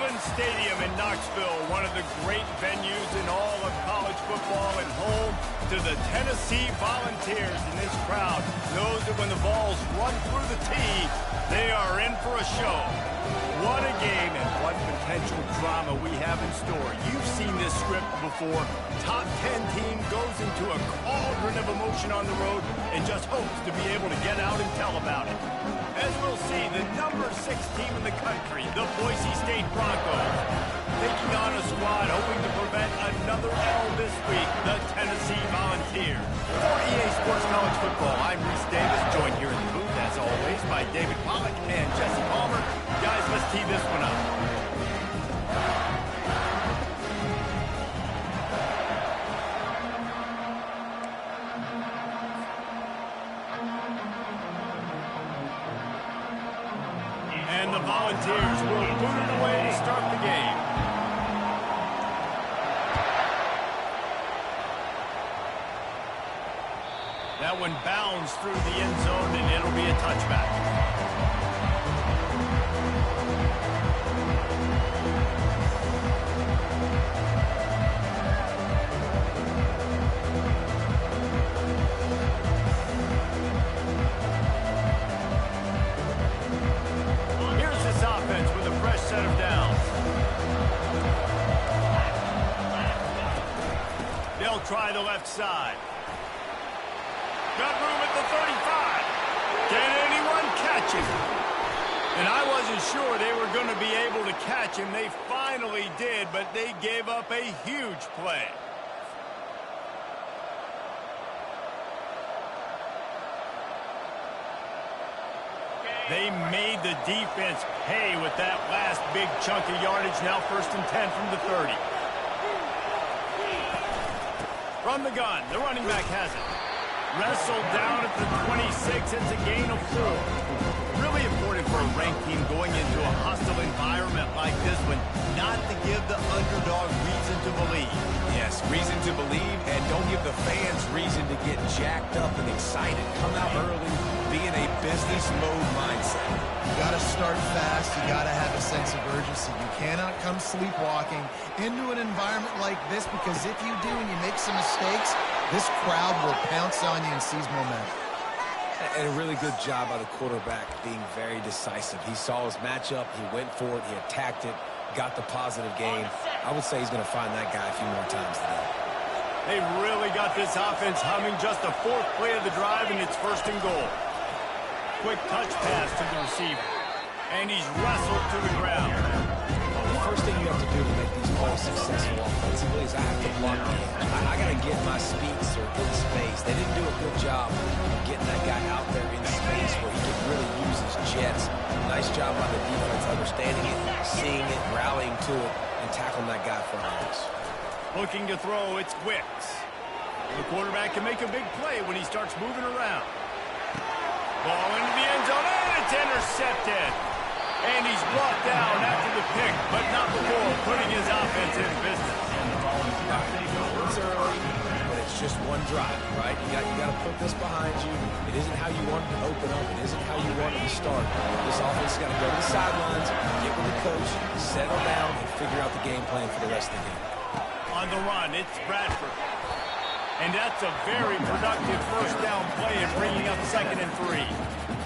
Neyland Stadium in Knoxville, one of the great venues in all of college football and home to the Tennessee Volunteers. And this crowd knows that when the balls run through the tee, they are in for a show. What a game and what potential drama we have in store. You've seen this script before. Top 10 team goes into a cauldron of emotion on the road and just hopes to be able to get out and tell about it. As we'll see, the number 6 team in the country, the Boise State Broncos, taking on a squad hoping to prevent another L this week, the Tennessee Volunteers. For EA Sports College Football, I'm Reese Davis, joined here in the booth, as always, by David Pollack and Jesse Palmer. Guys, let's tee this one up. And the Volunteers will boot it away to start the game. That one bounds through the end zone, and it'll be a touchback. Try the left side. Got room at the 35. Can anyone catch him? And I wasn't sure they were going to be able to catch him. They finally did, but they gave up a huge play. They made the defense pay with that last big chunk of yardage. Now 1st and 10 from the 30. From the gun, the running back has it. Wrestled down at the 26, it's a gain of 4. Really important for a ranked team going into a hostile environment like this one, not to give the underdog reason to believe. Yes, reason to believe, and don't give the fans reason to get jacked up and excited. Come out early, be in a business mode mindset. You got to start fast. You got to have a sense of urgency. You cannot come sleepwalking into an environment like this, because if you do and you make some mistakes, this crowd will pounce on you and seize momentum. And a really good job by the quarterback being very decisive. He saw his matchup, he went for it, he attacked it, got the positive gain. I would say he's going to find that guy a few more times today. They really got this offense humming. Just the 4th play of the drive, and it's 1st and goal. Quick touch pass to the receiver. And he's wrestled to the ground. The first thing you have to do to make these plays successful offensively is I have to block the edge. I got to get my speedster in space. They didn't do a good job of getting that guy out there in space where he can really use his jets. Nice job by the defense understanding it, seeing it, rallying to it, and tackling that guy for us. Looking to throw, it's Wicks. The quarterback can make a big play when he starts moving around. Ball into the end zone, and it's intercepted. And he's brought down after the pick, but not before putting his offense in business. It's early, but it's just one drive, right? You got to put this behind you. It isn't how you want it to open up. It isn't how you want it to start. This offense has got to go to the sidelines, get with the coach, settle down, and figure out the game plan for the rest of the game. On the run, it's Bradford. And that's a very productive 1st down play and bringing up 2nd and 3.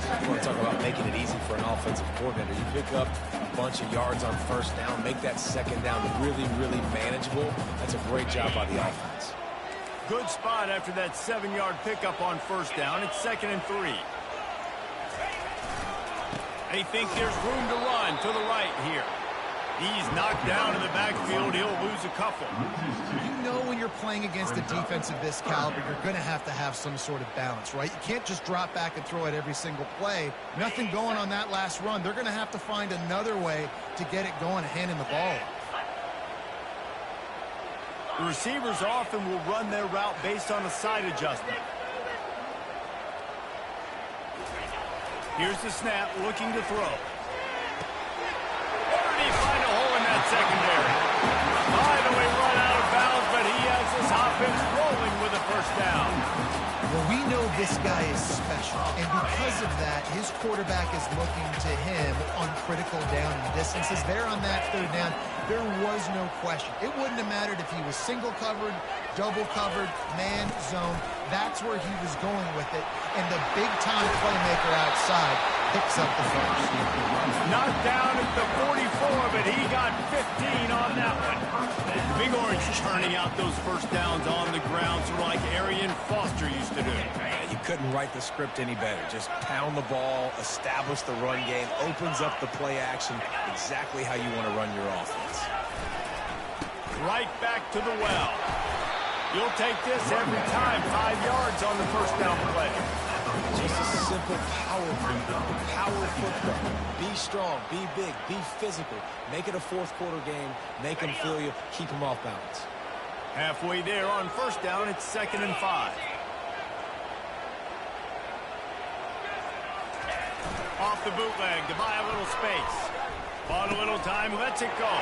You want to talk about making it easy for an offensive coordinator. You pick up a bunch of yards on 1st down, make that 2nd down really, really manageable. That's a great job by the offense. Good spot after that 7-yard pickup on 1st down. It's 2nd and 3. They think there's room to run to the right here. He's knocked down in the backfield. He'll lose a couple. You know when you're playing against a defense of this caliber, you're going to have some sort of balance, right? You can't just drop back and throw it every single play. Nothing going on that last run. They're going to have to find another way to get it going and hand him the ball. The receivers often will run their route based on a side adjustment. Here's the snap, looking to throw. Find a hole in that secondary. By the way, run out of bounds, but he has this offense rolling with a 1st down. Well, we know this guy is special, and because because of that, his quarterback is looking to him on critical down and distances. There on that third down, there was no question. It wouldn't have mattered if he was single covered, double covered, man, zone. That's where he was going with it. And the big-time playmaker outside picks up the first. Knocked down at the 44, but he got 15 on that one. Big Orange churning out those first downs on the ground, sort of like Arian Foster used to do. You couldn't write the script any better. Just pound the ball, establish the run game, opens up the play action, exactly how you want to run your offense. Right back to the well. You'll take this every time. 5 yards on the first down play. Just a simple power football. Be strong, be big, be physical. Make it a fourth quarter game. Make them feel you. Keep them off balance. Halfway there on first down, it's 2nd and 5. Off the bootleg to buy a little space. Bought a little time, lets it go.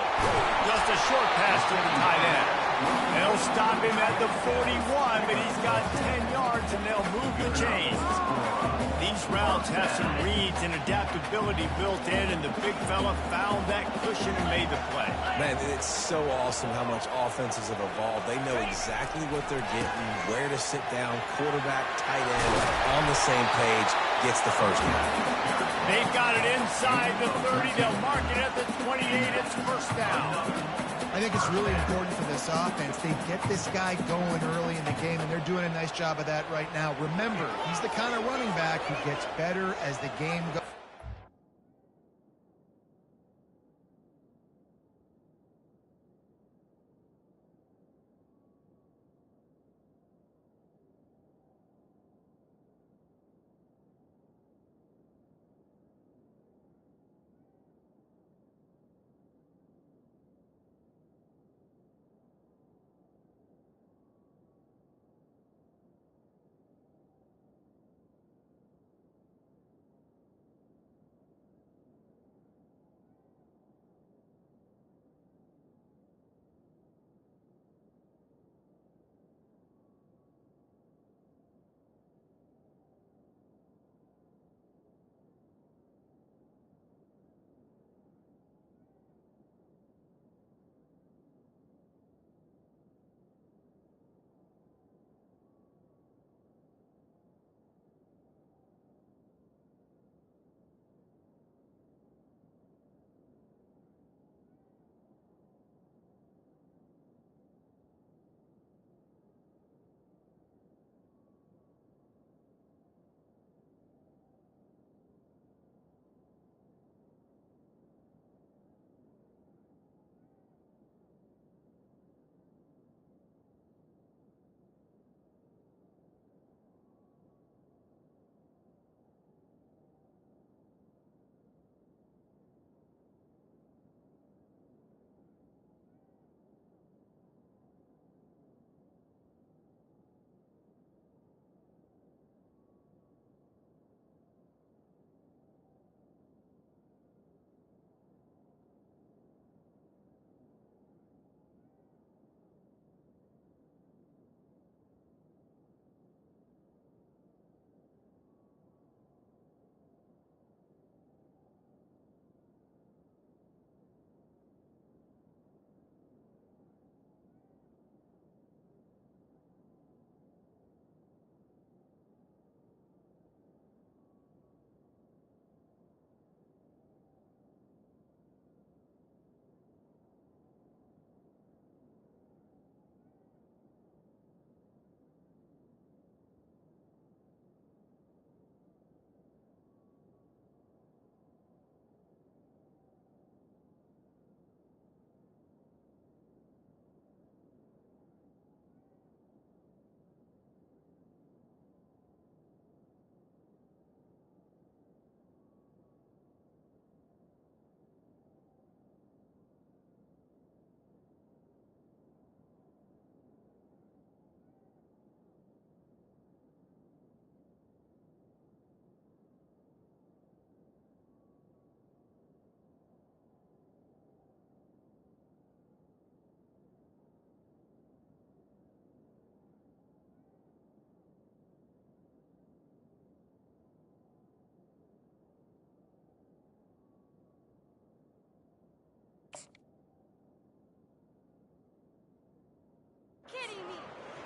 Just a short pass to the tight end. They'll stop him at the 41, but he's got 10 yards, and they'll move the chains. These routes have some reads and adaptability built in, and the big fella found that cushion and made the play. Man, it's so awesome how much offenses have evolved. They know exactly what they're getting, where to sit down, quarterback, tight end, on the same page, gets the first down. They've got it inside the 30. They'll mark it at the 28. It's first down. I think it's really important for this offense. They get this guy going early in the game, and they're doing a nice job of that right now. Remember, he's the kind of running back who gets better as the game goes.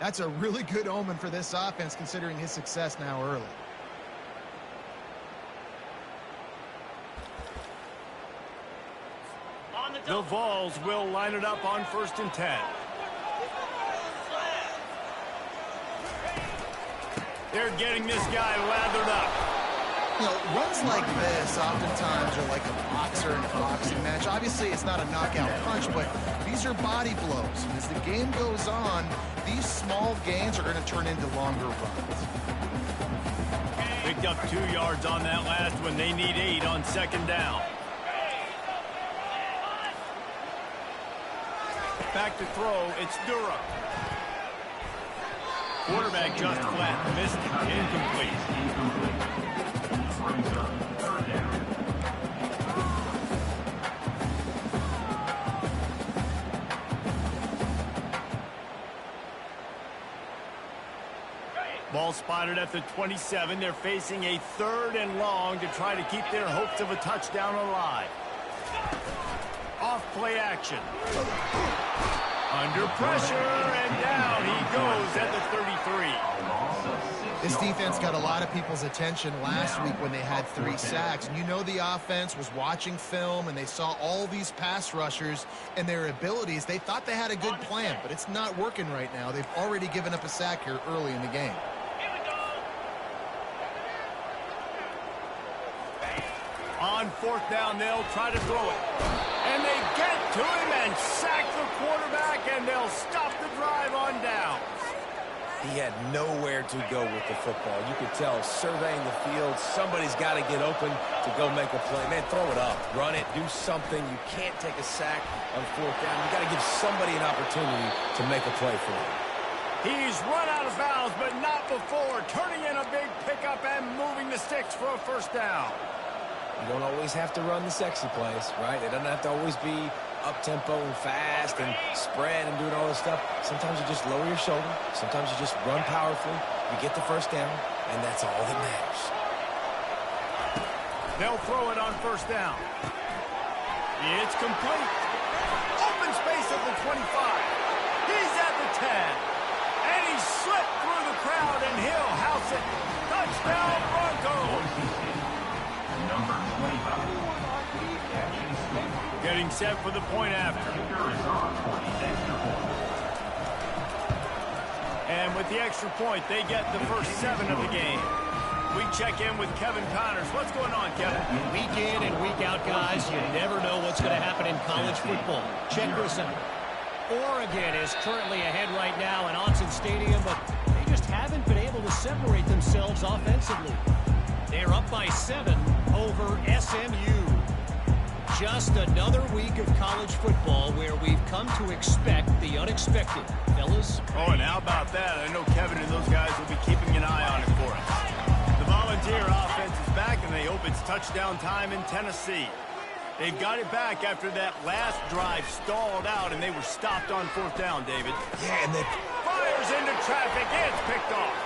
That's a really good omen for this offense, considering his success now early. The Vols will line it up on 1st and 10. They're getting this guy lathered up. You know, runs like this oftentimes are like a boxer in a boxing match. Obviously, it's not a knockout punch, but these are body blows. And as the game goes on, these small gains are going to turn into longer runs. Picked up 2 yards on that last one. They need 8 on 2nd down. Back to throw, it's Durham. Quarterback just flat, missed it, incomplete. Ball spotted at the 27. They're facing a 3rd and long to try to keep their hopes of a touchdown alive. Off play action. Under pressure, and down he goes at the 33. This defense got a lot of people's attention last week when they had 3 sacks. And you know the offense was watching film, and they saw all these pass rushers and their abilities. They thought they had a good plan, but it's not working right now. They've already given up a sack here early in the game. On 4th down, they'll try to throw it. And they get to him and sack the quarterback, and they'll stop the drive on down. He had nowhere to go with the football. You could tell, surveying the field, somebody's got to get open to go make a play. Man, throw it up, run it, do something. You can't take a sack on 4th down. You got to give somebody an opportunity to make a play for you. He's run out of bounds, but not before, turning in a big pickup and moving the sticks for a 1st down. You don't always have to run the sexy plays, right? It doesn't have to always be up-tempo and fast and spread and doing all this stuff. Sometimes you just lower your shoulder. Sometimes you just run powerfully. You get the 1st down, and that's all that matters. They'll throw it on 1st down. It's complete. Open space at the 25. He's at the 10. And he slipped through the crowd, and he'll house it. Touchdown, Broncos. Getting set for the point after. And with the extra point, they get the first 7 of the game. We check in with Kevin Connors. What's going on, Kevin? Week in and week out, guys, you never know what's going to happen in college football. Check this out. Oregon is currently ahead right now in Autzen Stadium, but they just haven't been able to separate themselves offensively. They're up by 7 over SMU. Just another week of college football where we've come to expect the unexpected. Fellas? Oh, and how about that? I know Kevin and those guys will be keeping an eye on it for us. The Volunteer offense is back, and they hope it's touchdown time in Tennessee. They've got it back after that last drive stalled out, and they were stopped on 4th down, David. Yeah, and they fires into traffic. It's picked off.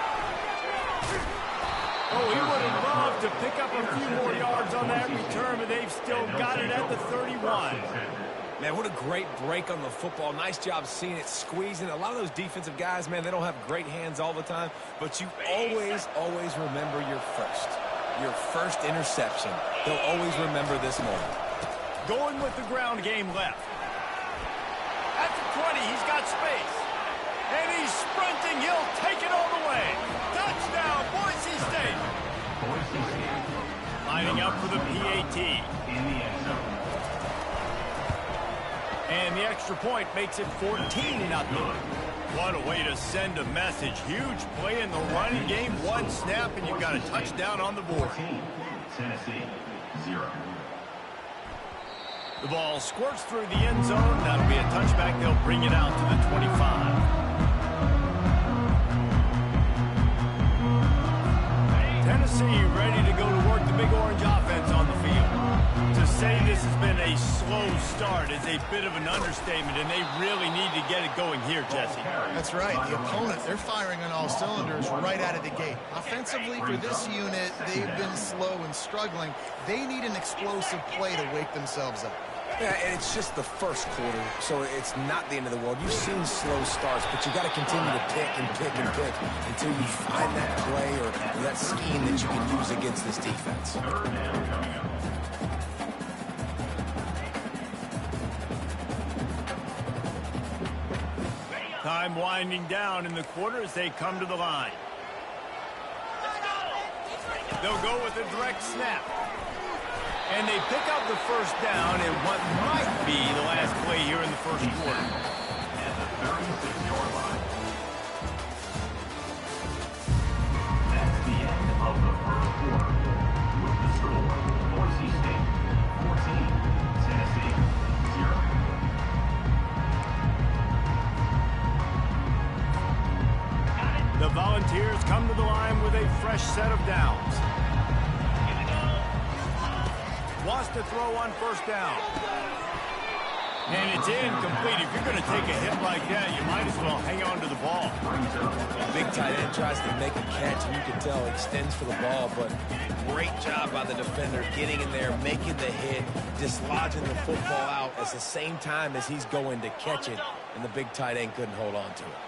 Oh, he would have loved to pick up a few more yards on that return, but they've still got it at the 31. Man, what a great break on the football. Nice job seeing it squeezing. A lot of those defensive guys, man, they don't have great hands all the time, but you always remember your first interception. They'll always remember this moment. Going with the ground game left. At the 20, he's got space. And he's sprinting. He'll take it all the way. Touchdown, Boise State. Lining up for the PAT. And the extra point makes it 14-0. What a way to send a message. Huge play in the running game. 1 snap, and you've got a touchdown on the board. Tennessee, 0. The ball squirts through the end zone. That'll be a touchback. They'll bring it out to the 25. Tennessee ready to go to work the Big Orange offense on the field. To say this has been a slow start is a bit of an understatement, and they really need to get it going here, Jesse. That's right. The opponent, they're firing on all cylinders right out of the gate. Offensively, for this unit, they've been slow and struggling. They need an explosive play to wake themselves up. Yeah, and it's just the first quarter, so it's not the end of the world. You've seen slow starts, but you got to continue to pick and pick and pick until you find that play or that scheme that you can use against this defense. Time winding down in the quarter as they come to the line. They'll go with a direct snap. And they pick up the first down in what might be the last play here in the first quarter. At the 36-yard line. That's the end of the first quarter. With the score, Boise State 14, Tennessee 0. The Volunteers come to the line with a fresh set of downs. Wants to throw on first down. And it's incomplete. If you're going to take a hit like that, you might as well hang on to the ball. Big tight end tries to make a catch, and you can tell extends for the ball, but great job by the defender getting in there, making the hit, dislodging the football out at the same time as he's going to catch it, and the big tight end couldn't hold on to it.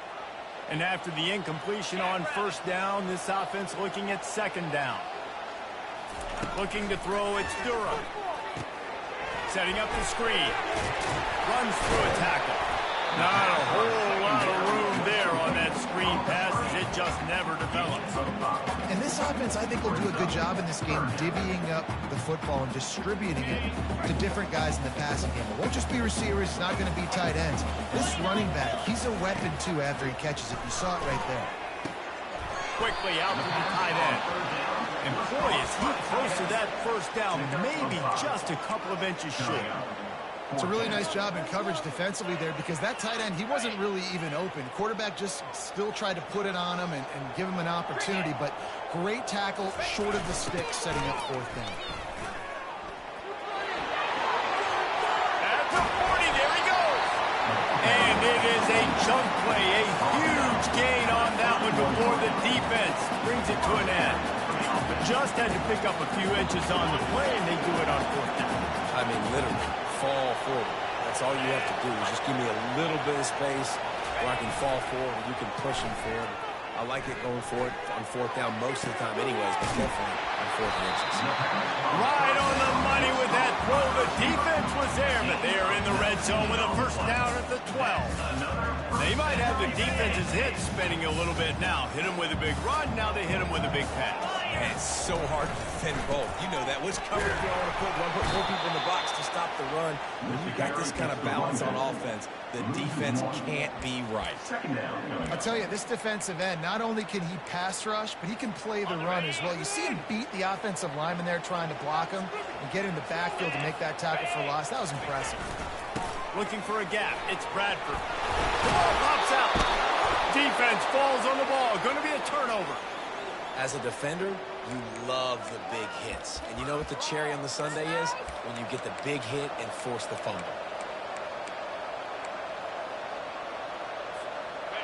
And after the incompletion on first down, this offense looking at second down. Looking to throw, it's Durham. Setting up the screen. Runs through a tackle. Not a whole lot of room there on that screen pass as it just never develops. And this offense, I think, will do a good job in this game divvying up the football and distributing it to different guys in the passing game. It won't just be receivers. It's not going to be tight ends. This running back, he's a weapon, too, after he catches it. You saw it right there. Quickly out to the tight end. And boy, is he close to that first down, maybe just a couple of inches short. It's a really nice job in coverage defensively there because that tight end, he wasn't really even open. Quarterback just still tried to put it on him and give him an opportunity, but great tackle short of the stick setting up fourth down. At the 40, there he goes. And it is a chunk play, a huge gain on that one before the defense brings it to an end. Just had to pick up a few inches on the play, and they do it on fourth down. I mean, literally, fall forward. That's all you have to do is just give me a little bit of space where I can fall forward and you can push him forward. I like it going forward on fourth down most of the time anyways, but definitely on fourth inches. Right on the money with that throw. The defense was there, but they are in the red zone with a first down at the 12. They might have the defense's hit spinning a little bit now. Hit him with a big run, now they hit him with a big pass. And it's so hard to defend both. You know that. Which coverage do I want to put? Do I put more people in the box to stop the run? When you got this kind of balance on offense, the defense can't be right. I'll tell you, this defensive end, not only can he pass rush, but he can play the run as well. You see him beat the offensive lineman there trying to block him and get in the backfield to make that tackle for loss. That was impressive. Looking for a gap. It's Bradford. The ball pops out. Defense falls on the ball. Going to be a turnover. As a defender, you love the big hits. And you know what the cherry on the sundae is? When you get the big hit and force the fumble.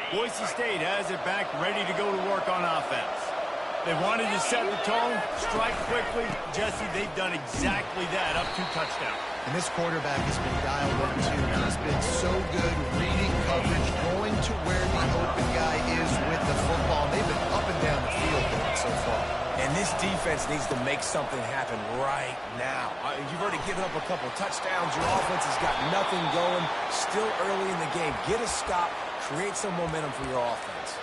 Boise State has it back, ready to go to work on offense. They wanted to set the tone, strike quickly. Jesse, they've done exactly that, up 2 touchdowns. And this quarterback has been dialed in, too. He's been so good reading coverage, going to where the open guy is with the football. They've been up and down the field with it so far. And this defense needs to make something happen right now. You've already given up a couple touchdowns. Your offense has got nothing going. Still early in the game. Get a stop. Create some momentum for your offense.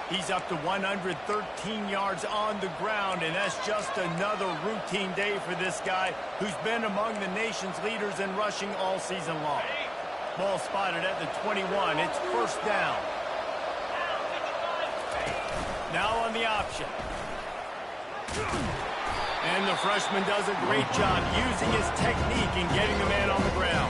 He's up to 113 yards on the ground, and that's just another routine day for this guy who's been among the nation's leaders in rushing all season long. Ball spotted at the 21. It's first down. Now on the option. And the freshman does a great job using his technique and getting the man on the ground.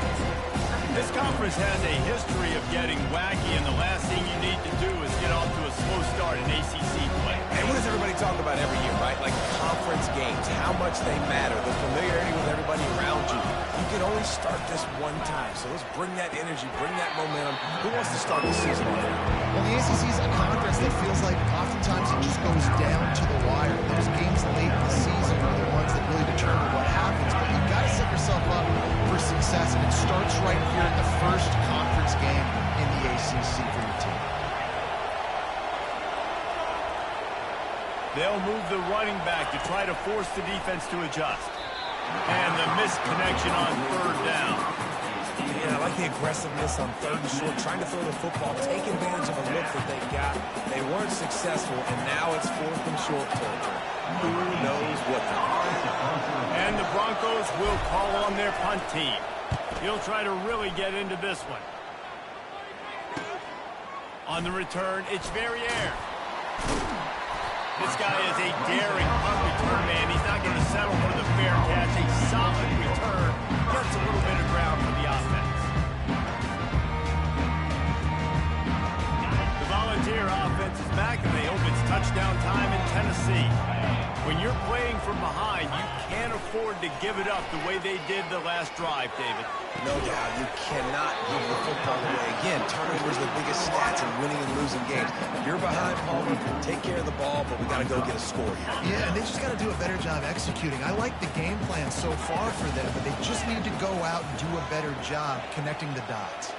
This conference has a history of getting wacky, and the last thing you need to do is get off to a slow start in ACC play. And what does everybody talk about every year, right? Like conference games, how much they matter, the familiarity with everybody around you. You can only start this one time, so let's bring that energy, bring that momentum. Who wants to start the season already? Well, the ACC is a conference that feels like oftentimes it just goes down to the wire. Those games late in the season are the ones that really determine what happens, but you've got to set yourself up for for success, and it starts right here in the first conference game in the ACC for your team. They'll move the running back to try to force the defense to adjust. And the missed connection on third down. Yeah, I like the aggressiveness on third and short, trying to throw the football, take advantage of a look that they got. They weren't successful, and now it's fourth and short territory. Who knows what to do? And the Broncos will call on their punt team. He'll try to really get into this one. On the return, it's Verrier. This guy is a daring punt return man. He's not going to settle for the fair catch. A solid return. Gets a little bit of ground for the offense. The Volunteer offense is back, and they hope it's touchdown time in Tennessee. When you're playing from behind, you can't afford to give it up the way they did the last drive, David. No doubt, you cannot give the football away. Again, turnovers are the biggest stats in winning and losing games. If you're behind, Paul, you can take care of the ball, but we got to go get a score here. Yeah, and they just got to do a better job executing. I like the game plan so far for them, but they just need to go out and do a better job connecting the dots.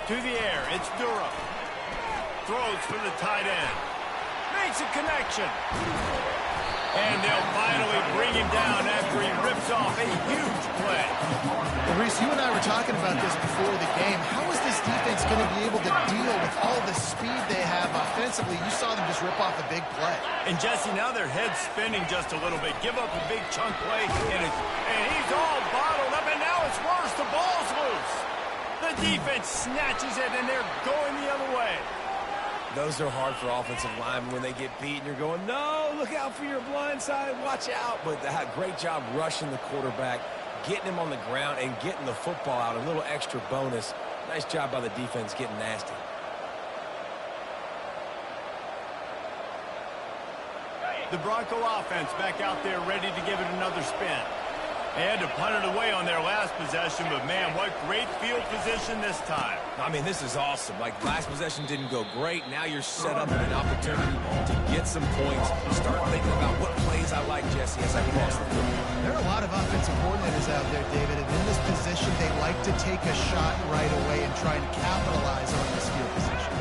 To the air, it's Durham. Throws for the tight end. Makes a connection. And they'll finally bring him down after he rips off a huge play. Well, Reese, you and I were talking about this before the game. How is this defense going to be able to deal with all the speed they have offensively? You saw them just rip off a big play. And Jesse, now their head's spinning just a little bit. Give up a big chunk play, and he's all bottled up, and now it's worse. The ball's loose. The defense snatches it, and they're going the other way. Those are hard for offensive linemen when they get beat, and you're going, no, look out for your blind side, watch out. But they had a great job rushing the quarterback, getting him on the ground, and getting the football out. A little extra bonus. Nice job by the defense getting nasty. The Bronco offense back out there ready to give it another spin. They had to punt it away on their last possession, but man, what great field position this time. I mean, this is awesome. Like, last possession didn't go great. Now you're set up with an opportunity to get some points. Start thinking about what plays I like, Jesse, as I cross the field. There are a lot of offensive coordinators out there, David, and in this position, they like to take a shot right away and try and capitalize on this field position.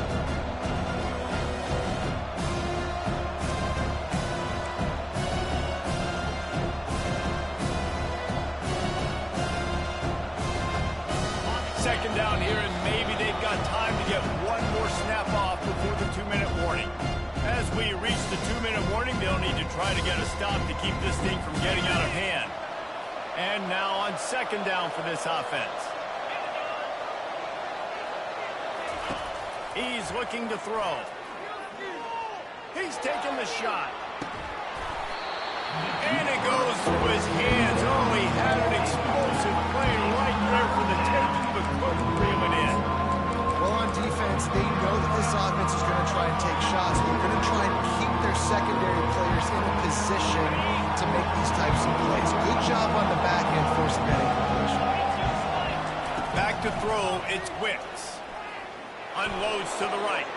Second down here, and maybe they've got time to get one more snap off before the 2-minute warning. As we reach the 2-minute warning, they'll need to try to get a stop to keep this thing from getting out of hand. And now on second down for this offense. He's looking to throw. He's taking the shot. And it goes through his hands. Oh, he had an explosive play right there for the taking, but couldn't reel it in. Well, on defense, they know that this offense is going to try and take shots. They're going to try and keep their secondary players in a position to make these types of plays. Good job on the back end forcing that incompletion. Back to throw, it's Wicks. Unloads to the right.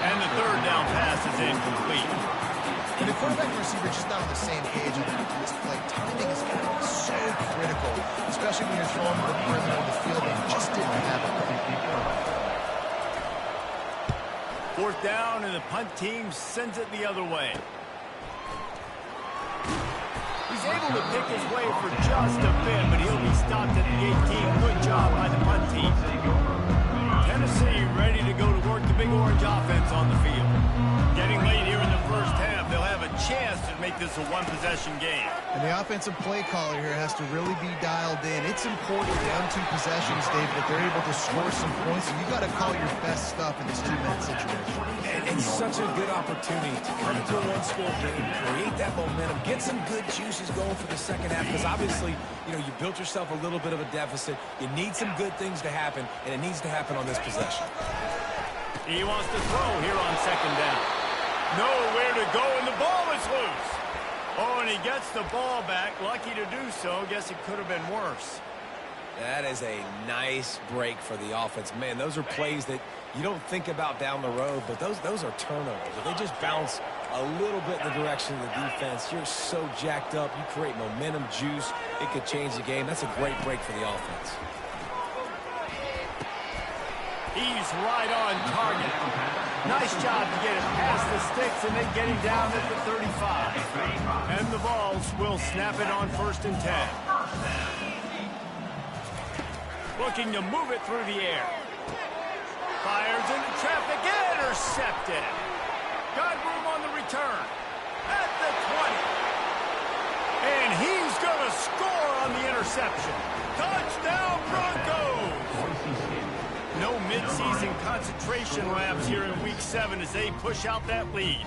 And the third down pass is incomplete. And the quarterback and receiver just not on the same page on this play. Timing is going to be so critical, especially when you're throwing to the perimeter of the field. They just didn't have it. Fourth down, and the punt team sends it the other way. He's able to pick his way for just a bit, but he'll be stopped at the 18. Good job by the punt team. Tennessee ready to go to work the Big Orange offense on the field. Getting late here in the first half, they'll have a chance to make this a one-possession game. And the offensive play caller here has to really be dialed in. It's important down 2 possessions, Dave, that they're able to score some points. And you got to call your best stuff in this 2-minute situation. And it's such a good opportunity to come into a one-score game, create that momentum, get some good juices going for the second half, because obviously, you know, you built yourself a little bit of a deficit. You need some good things to happen, and it needs to happen on this possession. He wants to throw here on second down. Nowhere to go, and the ball is loose. Oh, and he gets the ball back. Lucky to do so. Guess it could have been worse. That is a nice break for the offense. Man, those are plays that you don't think about down the road, but those are turnovers. If they just bounce a little bit in the direction of the defense. You're so jacked up. You create momentum, juice. It could change the game. That's a great break for the offense. He's right on target. Nice job to get it past the sticks and then get him down at the 35. And the Vols will snap it on 1st and 10. Looking to move it through the air. Fires into traffic, intercepted. Got room on the return. At the 20. And he's going to score on the interception. Touchdown Broncos! No midseason concentration labs here in Week 7 as they push out that lead.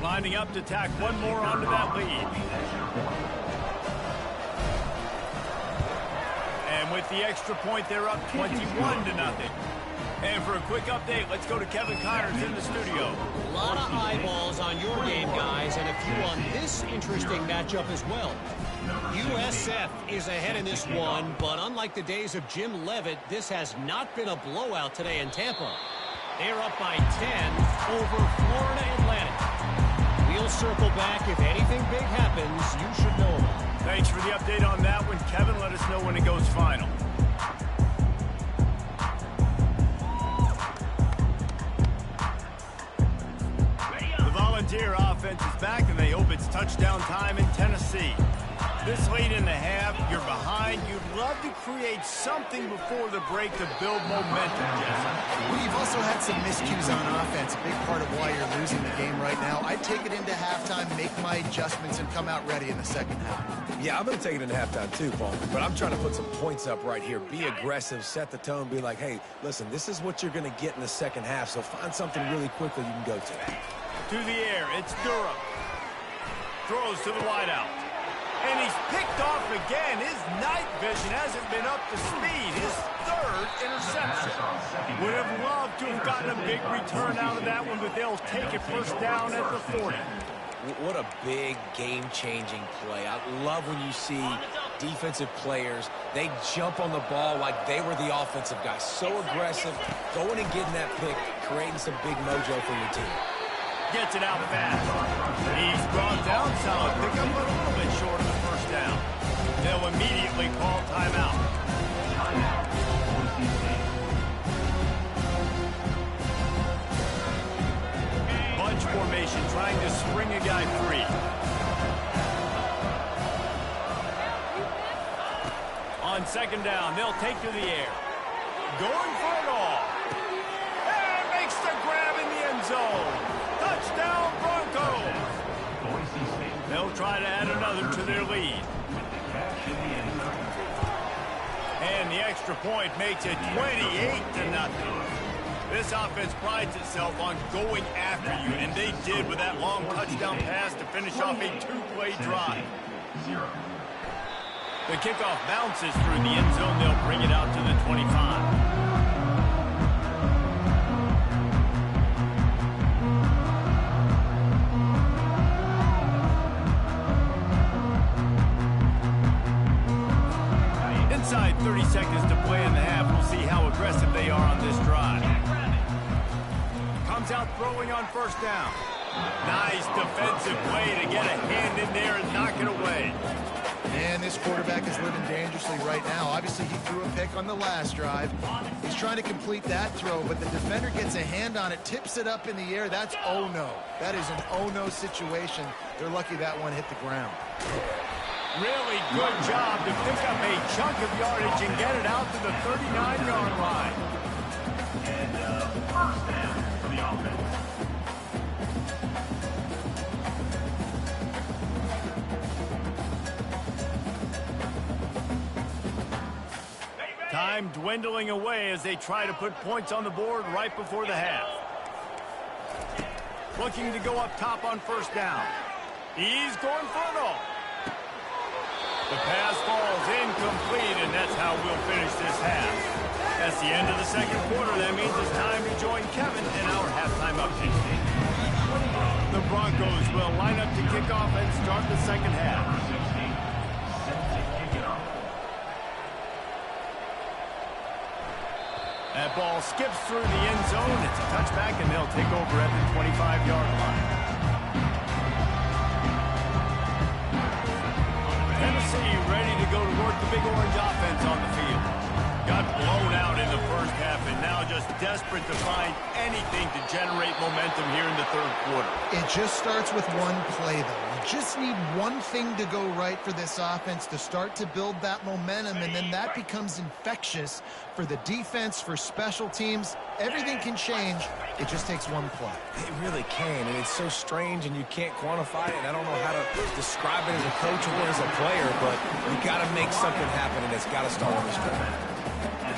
Lining up to tack one more onto that lead. And with the extra point, they're up 21-0. And for a quick update, let's go to Kevin Connors in the studio. A lot of eyeballs on your game, guys, and a few on this interesting matchup as well. USF is ahead in this one, but unlike the days of Jim Leavitt, this has not been a blowout today in Tampa. They're up by 10 over Florida Atlantic. We'll circle back. If anything big happens, you should know about it. Thanks for the update on that one, Kevin. Let us know when it goes final. Volunteer offense is back, and they hope it's touchdown time in Tennessee. This late in the half, you're behind. You'd love to create something before the break to build momentum, Jesse. Well, you've also had some miscues on offense, a big part of why you're losing the game right now. I'd take it into halftime, make my adjustments, and come out ready in the second half. Yeah, I'm going to take it into halftime too, Paul. But I'm trying to put some points up right here. Be aggressive, set the tone, be like, hey, listen, this is what you're going to get in the second half, so find something really quickly you can go to. To the air, it's Durham. Throws to the wideout. And he's picked off again. His night vision hasn't been up to speed. His 3rd interception. Would have loved to have gotten a big return out of that one, but they'll take it first down at the 40. What a big game-changing play. I love when you see defensive players, they jump on the ball like they were the offensive guy. So aggressive, going and getting that pick, creating some big mojo for your team. Gets it out fast. He's brought down solid. Pick up a little bit short of the first down. They'll immediately call timeout. Bunch formation trying to spring a guy free. On 2nd down, they'll take to the air. Going for it all. And makes the grab in the end zone. Touchdown Broncos! They'll try to add another to their lead. And the extra point makes it 28-0. This offense prides itself on going after you, and they did with that long touchdown pass to finish off a 2-play drive. The kickoff bounces through the end zone. They'll bring it out to the 25. Inside 30 seconds to play in the half. We'll see how aggressive they are on this drive. Comes out throwing on 1st down. Nice defensive play to get a hand in there and knock it away. And this quarterback is living dangerously right now. Obviously, he threw a pick on the last drive. He's trying to complete that throw, but the defender gets a hand on it, tips it up in the air. That's oh-no. That is an oh-no situation. They're lucky that one hit the ground. Really good job to pick up a chunk of yardage and get it out to the 39-yard line. And first down for the offense. Time dwindling away as they try to put points on the board right before the half. Looking to go up top on 1st down. He's going for it all. The pass falls incomplete, and that's how we'll finish this half. That's the end of the 2nd quarter. That means it's time to join Kevin in our halftime update. The Broncos will line up to kick off and start the 2nd half. That ball skips through the end zone. It's a touchback, and they'll take over at the 25-yard line. Tennessee ready to go to work the Big Orange offense on the field. Got blown out in the first half, and now just desperate to find anything to generate momentum here in the third quarter. It just starts with one play, though. You just need one thing to go right for this offense to start to build that momentum, and then that becomes infectious for the defense, for special teams. Everything can change. It just takes one play. It really can, and it's so strange, and you can't quantify it, and I don't know how to describe it as a coach or as a player, but you got to make something happen, and it's got to start on the script.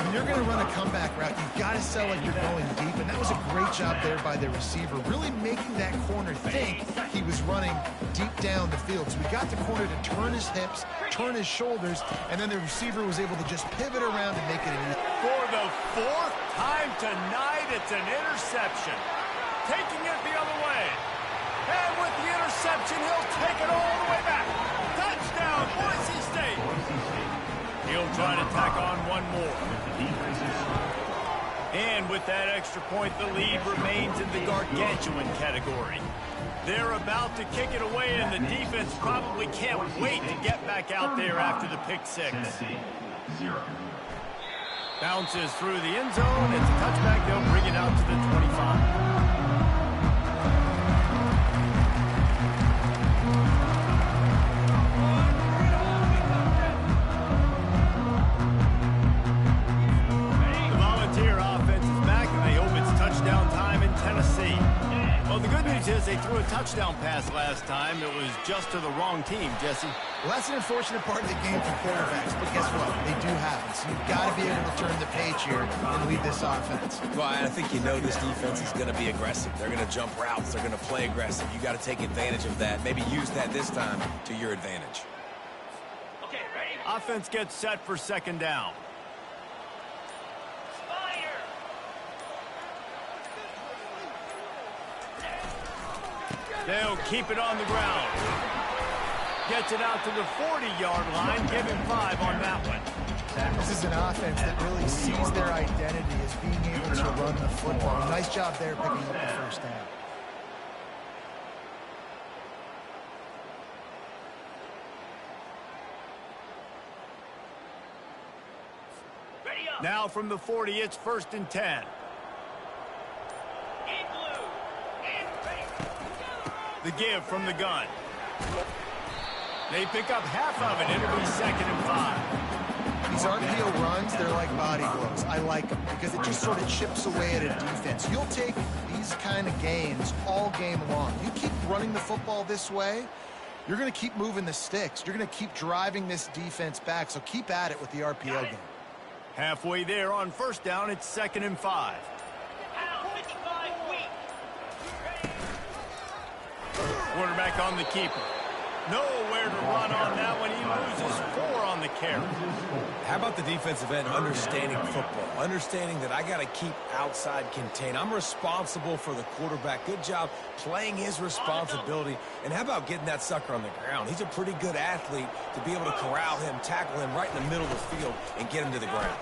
When you're going to run a comeback route, you've got to sell like you're going deep, and that was a great job there by the receiver, really making that corner think he was running deep down the field. So we got the corner to turn his hips, turn his shoulders, and then the receiver was able to just pivot around and make it an easy. For the fourth time tonight, it's an interception. Taking it the other way. And with the interception, he'll take it all the way back. Touchdown, Boise State. He'll try to tack on one more. And with that extra point, the lead remains in the gargantuan category. They're about to kick it away, and the defense probably can't wait to get back out there after the pick six. Bounces through the end zone. It's a touchback. They'll bring it out to the 25. Well, the good news is they threw a touchdown pass last time. It was just to the wrong team, Jesse. Well, that's an unfortunate part of the game for quarterbacks, but guess what? They do happen. So you've got to be able to turn the page here and lead this offense. Well, I think you know this defense is going to be aggressive. They're going to jump routes. They're going to play aggressive. You got to take advantage of that. Maybe use that this time to your advantage. Okay, ready? Offense gets set for second down. They'll keep it on the ground. Gets it out to the 40-yard line. Give him 5 on that one. This is an offense that really sees their identity as being able to run the football. Nice job there picking up the first down. Now from the 40, it's 1st and 10. The give from the gun. They pick up half of it. It'll be 2nd and 5. These RPO runs, they're like body blows. I like them because it just sort of chips away at a defense. You'll take these kind of gains all game long. You keep running the football this way, you're going to keep moving the sticks. You're going to keep driving this defense back, so keep at it with the RPO game. Halfway there on 1st down, it's 2nd and 5. Quarterback on the keeper. Nowhere to run on that one. He loses 4 on the carry. How about the defensive end understanding football? Understanding that I got to keep outside contain. I'm responsible for the quarterback. Good job playing his responsibility. And how about getting that sucker on the ground? He's a pretty good athlete to be able to corral him, tackle him right in the middle of the field, and get him to the ground.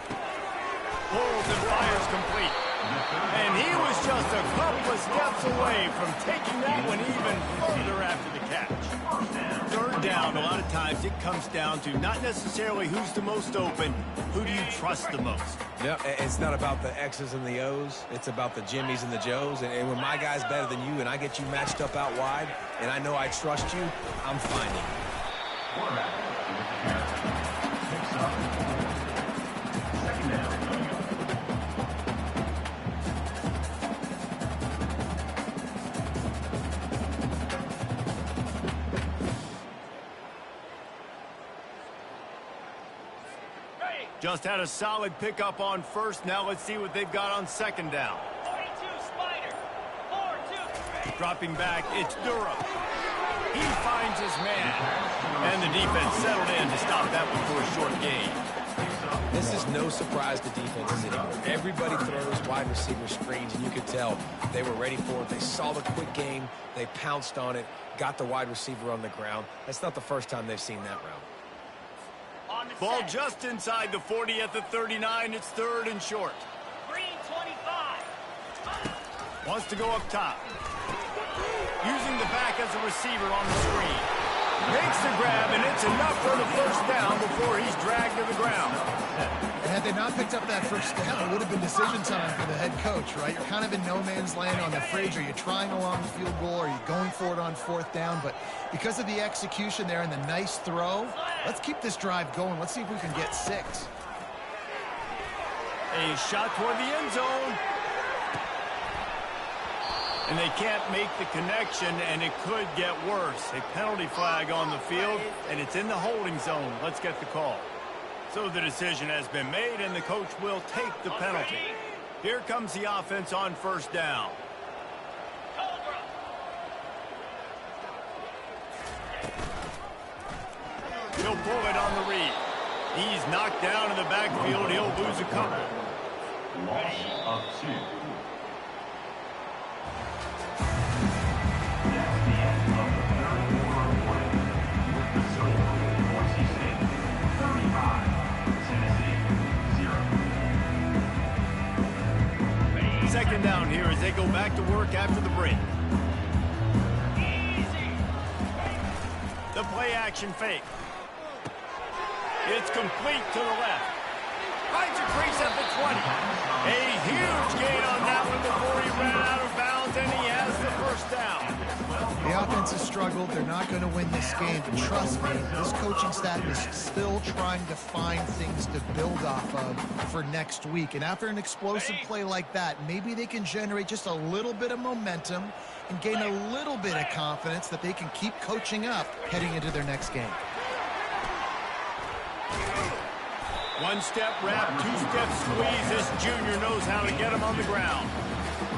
Pulls and fires complete. And he was just a couple of steps away from taking that one even further after the catch. 3rd down, a lot of times it comes down to not necessarily who's the most open, who do you trust the most? Yeah, it's not about the X's and the O's. It's about the Jimmies and the Joes. And when my guy's better than you and I get you matched up out wide and I know I trust you, I'm finding you. Quarterback. Picks up. 2nd down. Just had a solid pickup on 1st. Now let's see what they've got on 2nd down. 42 Spider. 4-2. Dropping back, it's Durham. He finds his man. And the defense settled in to stop that one for a short gain. This is no surprise to defenses anymore. Everybody throws wide receiver screens, and you could tell they were ready for it. They saw the quick game. They pounced on it, got the wide receiver on the ground. That's not the first time they've seen that route. Ball just inside the 40 at the 39. It's 3rd and short. Green Wants to go up top. Using the back as a receiver on the screen. Makes the grab, and it's enough for the first down before he's dragged to the ground. And had they not picked up that first down, it would have been decision time for the head coach, right? You're kind of in no man's land on the fridge. Are you trying a long field goal? Are you going for it on fourth down? But because of the execution there and the nice throw, let's keep this drive going. Let's see if we can get 6. A shot toward the end zone. And they can't make the connection, and it could get worse. A penalty flag on the field, and it's in the holding zone. Let's get the call. So the decision has been made, and the coach will take the penalty. Here comes the offense on first down. He'll pull it on the read. He's knocked down in the backfield. He'll lose a couple. Loss of 2. That's the end of the third quarter warning. With the score, Boise State 35, Tennessee 0. Second down here as they go back to work after the break. The play action fake. It's complete to the left. Finds a crease at the 20. A huge gain on that one before he ran out of bounds, and he has the first down. The offense has struggled. They're not going to win this game. But trust me, this coaching staff is still trying to find things to build off of for next week. And after an explosive play like that, maybe they can generate just a little bit of momentum and gain a little bit of confidence that they can keep coaching up heading into their next game. One-step wrap, two-step squeeze. This junior knows how to get him on the ground.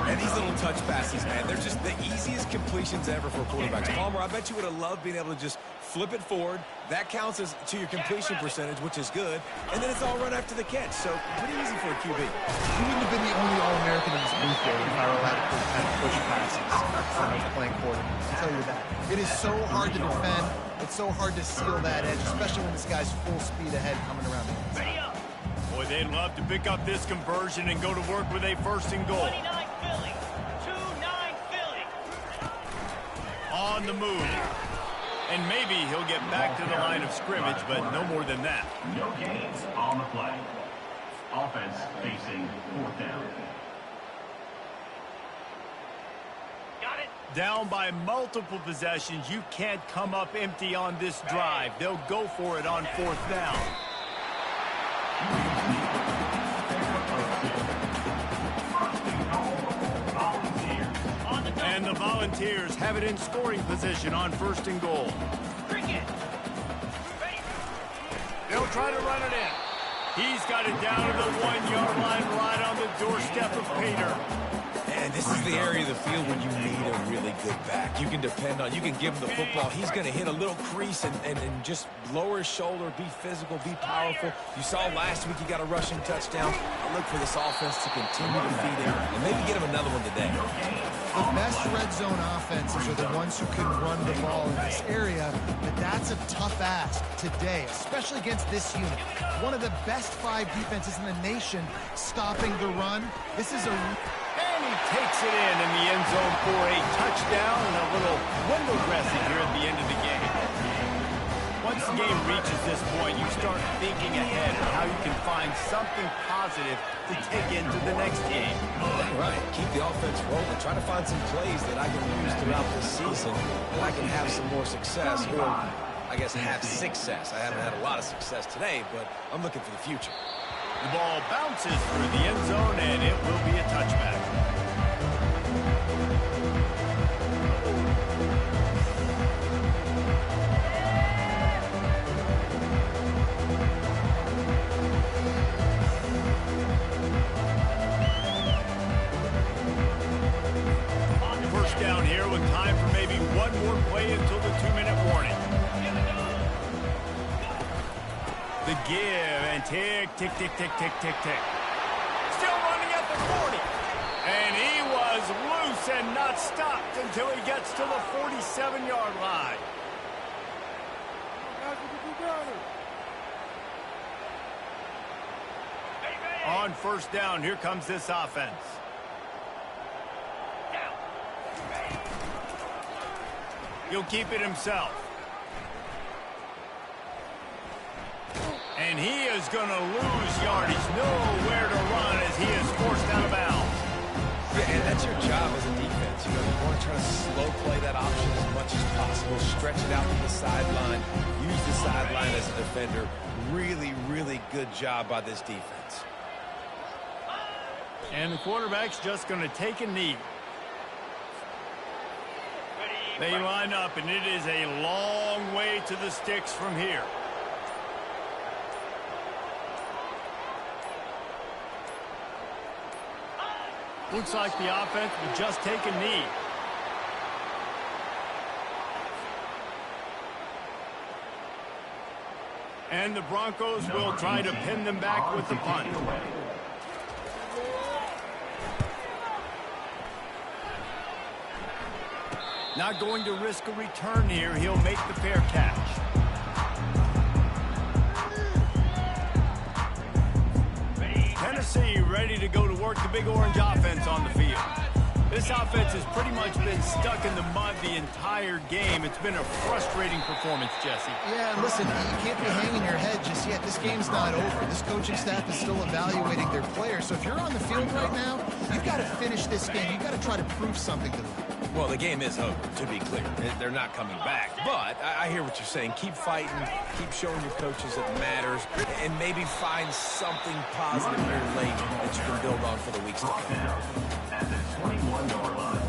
And these little touch passes, man, they're just the easiest completions ever for quarterbacks. Palmer, I bet you would have loved being able to just flip it forward. That counts as to your completion percentage, which is good. And then it's all run after the catch. So pretty easy for a QB. He wouldn't have been the only All-American in this booth there if I were allowed to push passes when I was playing quarterback. I'll tell you that. It is so hard to defend. It's so hard to seal that edge, especially when this guy's full speed ahead coming around the inside. Boy, they'd love to pick up this conversion and go to work with a first and goal. 29 Philly. 2-9 Philly. On the move. And maybe he'll get back to the line of scrimmage, but no more than that. No gains on the play. Offense facing fourth down. Got it. Down by multiple possessions, you can't come up empty on this drive. They'll go for it on fourth down. And the Volunteers have it in scoring position on first and goal. Cricket. Ready. They'll try to run it in. He's got it down to the 1-yard line right on the doorstep of Pater. And this is the area of the field when you need a really good back. You can depend on, you can give him the football. He's going to hit a little crease and just lower his shoulder, be physical, be powerful. You saw last week he got a rushing touchdown. I look for this offense to continue to feed him and maybe get him another one today. The best red zone offenses are the ones who can run the ball in this area, but that's a tough ask today, especially against this unit. One of the best 5 defenses in the nation stopping the run. This is a... And he takes it in the end zone for a touchdown and a little window dressing here at the end of the game. Once the game reaches this point, you start thinking ahead of how you can find something positive to take into the next game. Right. Keep the offense rolling. Try to find some plays that I can use throughout this season that I can have some more success, or I guess have success. I haven't had a lot of success today, but I'm looking for the future. The ball bounces through the end zone, and it will be a touchback. First down here with time for maybe one more play until the 2-minute warning. The give and tick, tick, tick, tick, tick, tick, tick. Still running at the 40. And he was loose and not stopped until he gets to the 47-yard line. On first down, here comes this offense. He'll keep it himself. And he is going to lose yardage. Nowhere to run as he is forced out of bounds. Yeah, and that's your job as a defense. You know, you want to try to slow play that option as much as possible, stretch it out to the sideline, use the sideline as a defender. Really, really good job by this defense. And the quarterback's just going to take a knee. They line up, and it is a long way to the sticks from here. Looks like the offense will just take a knee. And the Broncos will try to pin them back with the punt. Not going to risk a return here. He'll make the fair catch. Tennessee ready to go to work the Big Orange offense on the field. This offense has pretty much been stuck in the mud the entire game. It's been a frustrating performance, Jesse. Yeah, listen, you can't be hanging your head just yet. This game's not over. This coaching staff is still evaluating their players. So if you're on the field right now, you've got to finish this game. You've got to try to prove something to them. Well, the game is over, to be clear. They're not coming back. But I hear what you're saying. Keep fighting. Keep showing your coaches it matters. And maybe find something positive here late that you can build on for the weeks to come. At the 21-yard line.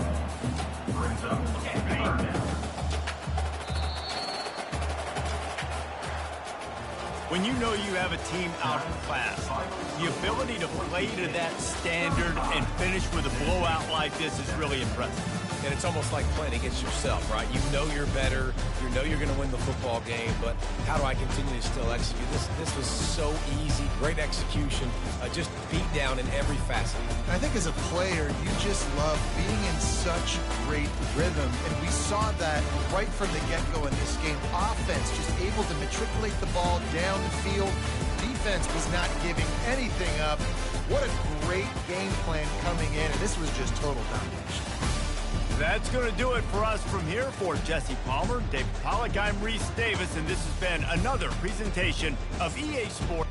Brings up third down. When you know you have a team outclassed, the ability to play to that standard and finish with a blowout like this is really impressive. And it's almost like playing against yourself, right? You know you're better. You know you're going to win the football game, but how do I continue to still execute? This was so easy. Great execution. Just beat down in every facet. I think as a player, you just love being in such great rhythm. And we saw that right from the get-go in this game. Offense just able to matriculate the ball down the field. Defense was not giving anything up. What a great game plan coming in. And this was just total domination. That's going to do it for us from here. For Jesse Palmer, David Pollack, I'm Reese Davis, and this has been another presentation of EA Sports.